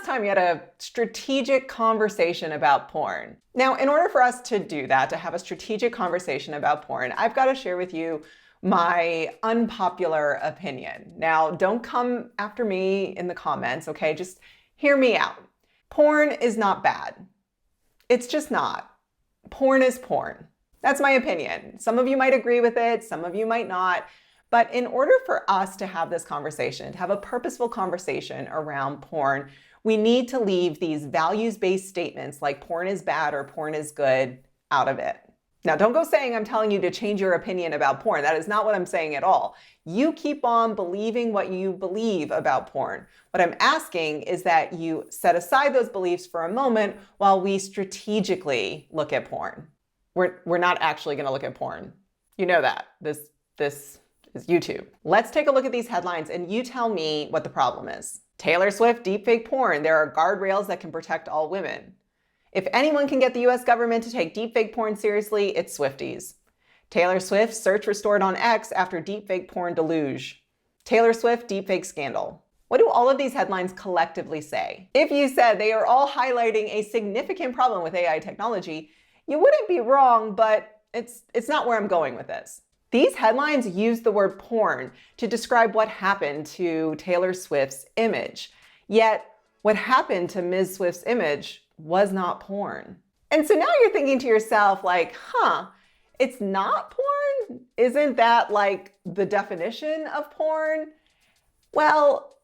time you had a strategic conversation about porn. Now, in order for us to do that, to have a strategic conversation about porn, I've got to share with you my unpopular opinion. Now, don't come after me in the comments, okay? Just hear me out. Porn is not bad. It's just not. Porn is porn. That's my opinion. Some of you might agree with it, some of you might not. But in order for us to have this conversation, to have a purposeful conversation around porn, we need to leave these values-based statements like porn is bad or porn is good out of it. Now, don't go saying I'm telling you to change your opinion about porn. That is not what I'm saying at all. You keep on believing what you believe about porn. What I'm asking is that you set aside those beliefs for a moment while we strategically look at porn. We're not actually going to look at porn. You know that. This is YouTube. Let's take a look at these headlines and you tell me what the problem is. Taylor Swift deepfake porn. There are guardrails that can protect all women. If anyone can get the US government to take deepfake porn seriously, it's Swifties. Taylor Swift search restored on X after deepfake porn deluge. Taylor Swift deepfake scandal. What do all of these headlines collectively say? If you said they are all highlighting a significant problem with AI technology, you wouldn't be wrong, but it's not where I'm going with this. These headlines use the word porn to describe what happened to Taylor Swift's image. Yet, what happened to Ms. Swift's image was not porn. And so now you're thinking to yourself like, it's not porn? Isn't that like the definition of porn? Well,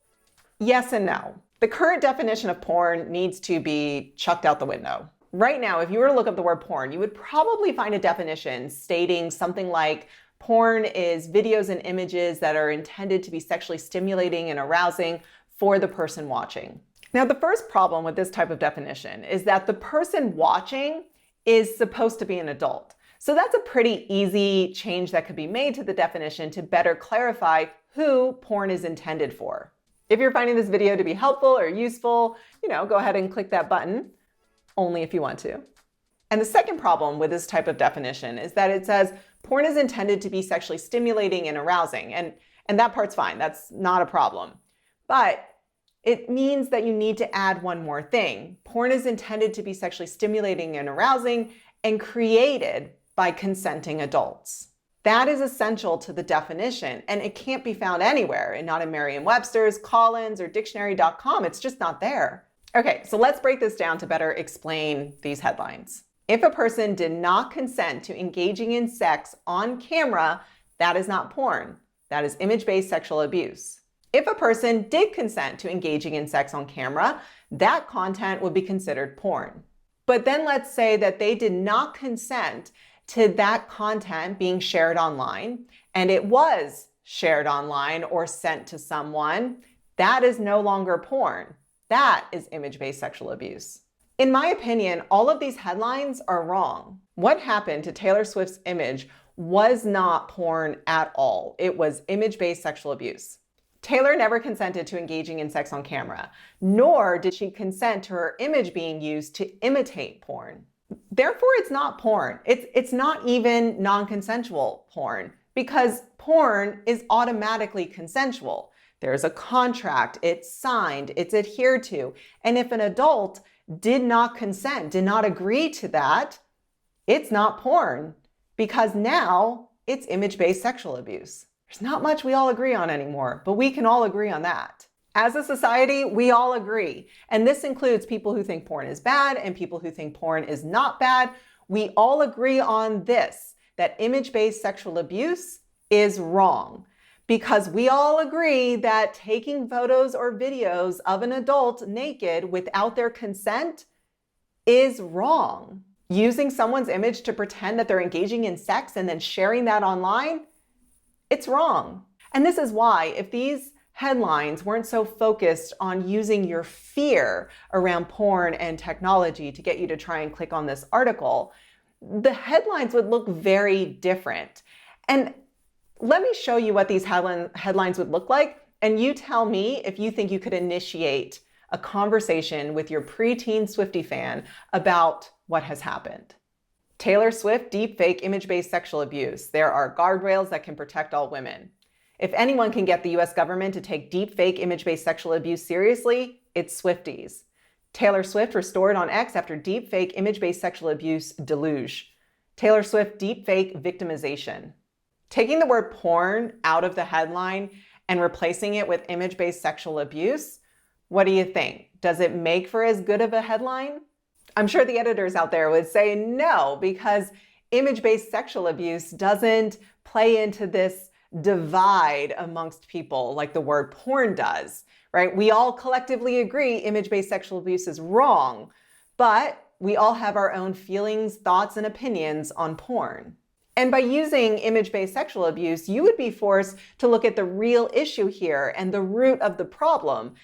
yes and no. The current definition of porn needs to be chucked out the window. Right now, if you were to look up the word porn, you would probably find a definition stating something like porn is videos and images that are intended to be sexually stimulating and arousing for the person watching. Now, the first problem with this type of definition is that the person watching is supposed to be an adult. So that's a pretty easy change that could be made to the definition to better clarify who porn is intended for. If you're finding this video to be helpful or useful, go ahead and click that button, only if you want to. And the second problem with this type of definition is that it says porn is intended to be sexually stimulating and arousing. And that part's fine. That's not a problem. But it means that you need to add one more thing. Porn is intended to be sexually stimulating and arousing and created by consenting adults. That is essential to the definition, and it can't be found anywhere, and not in Merriam-Webster's, Collins, or dictionary.com. It's just not there. Okay, so let's break this down to better explain these headlines. If a person did not consent to engaging in sex on camera, that is not porn. That is image-based sexual abuse. If a person did consent to engaging in sex on camera, that content would be considered porn. But then let's say that they did not consent to that content being shared online, and it was shared online or sent to someone. That is no longer porn. That is image-based sexual abuse. In my opinion, all of these headlines are wrong. What happened to Taylor Swift's image was not porn at all. It was image-based sexual abuse. Taylor never consented to engaging in sex on camera, nor did she consent to her image being used to imitate porn. Therefore, it's not porn. It's not even non-consensual porn, because porn is automatically consensual. There's a contract, it's signed, it's adhered to. And if an adult did not consent, did not agree to that, it's not porn, because now it's image-based sexual abuse. There's not much we all agree on anymore, but we can all agree on that. As a society, we all agree. And this includes people who think porn is bad and people who think porn is not bad. We all agree on this, that image-based sexual abuse is wrong. Because we all agree that taking photos or videos of an adult naked without their consent is wrong. Using someone's image to pretend that they're engaging in sex and then sharing that online, it's wrong. And this is why, if these headlines weren't so focused on using your fear around porn and technology to get you to try and click on this article, the headlines would look very different. And let me show you what these headlines would look like, and you tell me if you think you could initiate a conversation with your preteen Swiftie fan about what has happened. Taylor Swift deepfake image-based sexual abuse. There are guardrails that can protect all women. If anyone can get the US government to take deepfake image-based sexual abuse seriously, it's Swifties. Taylor Swift restored on X after deepfake image-based sexual abuse deluge. Taylor Swift deepfake victimization. Taking the word porn out of the headline and replacing it with image-based sexual abuse, what do you think? Does it make for as good of a headline? I'm sure the editors out there would say no, because image-based sexual abuse doesn't play into this divide amongst people like the word porn does, right? We all collectively agree image-based sexual abuse is wrong, but we all have our own feelings, thoughts, and opinions on porn. And by using image-based sexual abuse, you would be forced to look at the real issue here and the root of the problem.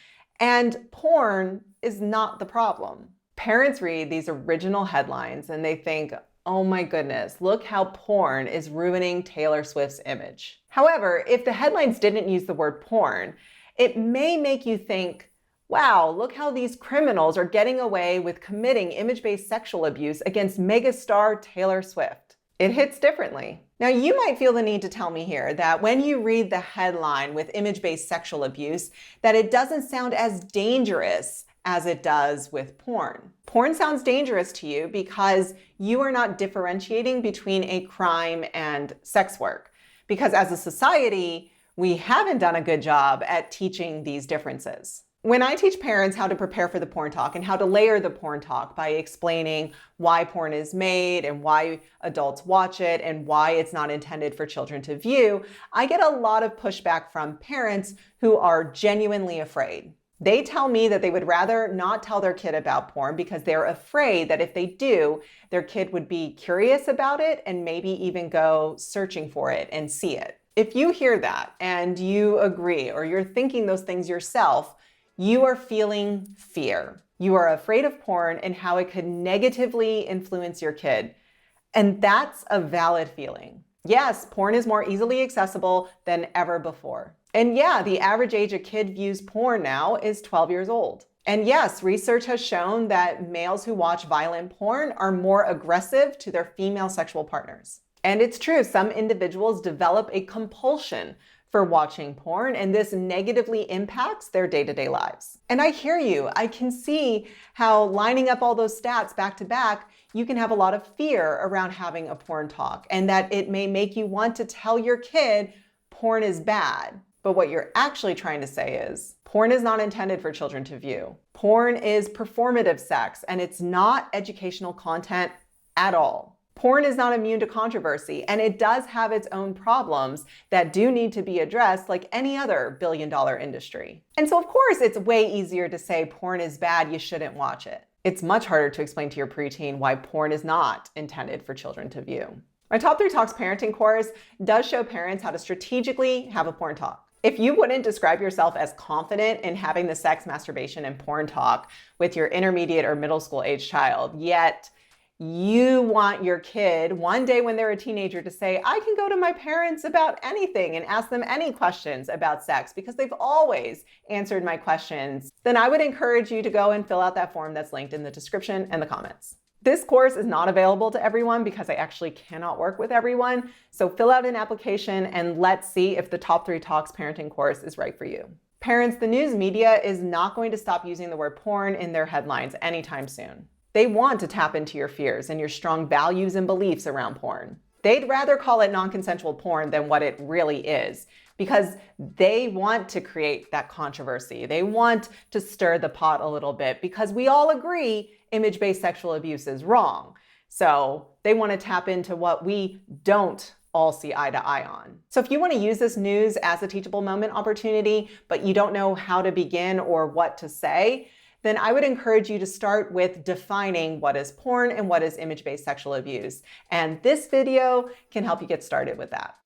And porn is not the problem. Parents read these original headlines and they think, oh my goodness, look how porn is ruining Taylor Swift's image. However, if the headlines didn't use the word porn, it may make you think, wow, look how these criminals are getting away with committing image-based sexual abuse against megastar Taylor Swift. It hits differently. Now, you might feel the need to tell me here that when you read the headline with image-based sexual abuse, that it doesn't sound as dangerous as it does with porn. Porn sounds dangerous to you because you are not differentiating between a crime and sex work. Because as a society, we haven't done a good job at teaching these differences. When I teach parents how to prepare for the porn talk and how to layer the porn talk by explaining why porn is made and why adults watch it and why it's not intended for children to view, I get a lot of pushback from parents who are genuinely afraid. They tell me that they would rather not tell their kid about porn because they're afraid that if they do, their kid would be curious about it and maybe even go searching for it and see it. If you hear that and you agree or you're thinking those things yourself, you are feeling fear. You are afraid of porn and how it could negatively influence your kid. And that's a valid feeling. Yes, porn is more easily accessible than ever before. And yeah, the average age a kid views porn now is 12 years old. And yes, research has shown that males who watch violent porn are more aggressive to their female sexual partners. And it's true, some individuals develop a compulsion for watching porn, and this negatively impacts their day-to-day lives. And I hear you. I can see how lining up all those stats back to back, you can have a lot of fear around having a porn talk, and that it may make you want to tell your kid porn is bad. But what you're actually trying to say is, porn is not intended for children to view. Porn is performative sex, and it's not educational content at all. Porn is not immune to controversy, and it does have its own problems that do need to be addressed like any other billion-dollar industry. And so of course, it's way easier to say porn is bad, you shouldn't watch it. It's much harder to explain to your preteen why porn is not intended for children to view. My Top 3 Talks parenting course does show parents how to strategically have a porn talk. If you wouldn't describe yourself as confident in having the sex, masturbation, and porn talk with your intermediate or middle school age child, yet you want your kid one day when they're a teenager to say, I can go to my parents about anything and ask them any questions about sex because they've always answered my questions, then I would encourage you to go and fill out that form that's linked in the description and the comments. This course is not available to everyone because I actually cannot work with everyone. So fill out an application and let's see if the Top 3 Talks parenting course is right for you. Parents, the news media is not going to stop using the word porn in their headlines anytime soon. They want to tap into your fears and your strong values and beliefs around porn. They'd rather call it non-consensual porn than what it really is because they want to create that controversy. They want to stir the pot a little bit because we all agree image-based sexual abuse is wrong. So they want to tap into what we don't all see eye to eye on. So if you want to use this news as a teachable moment opportunity, but you don't know how to begin or what to say, then I would encourage you to start with defining what is porn and what is image-based sexual abuse. And this video can help you get started with that.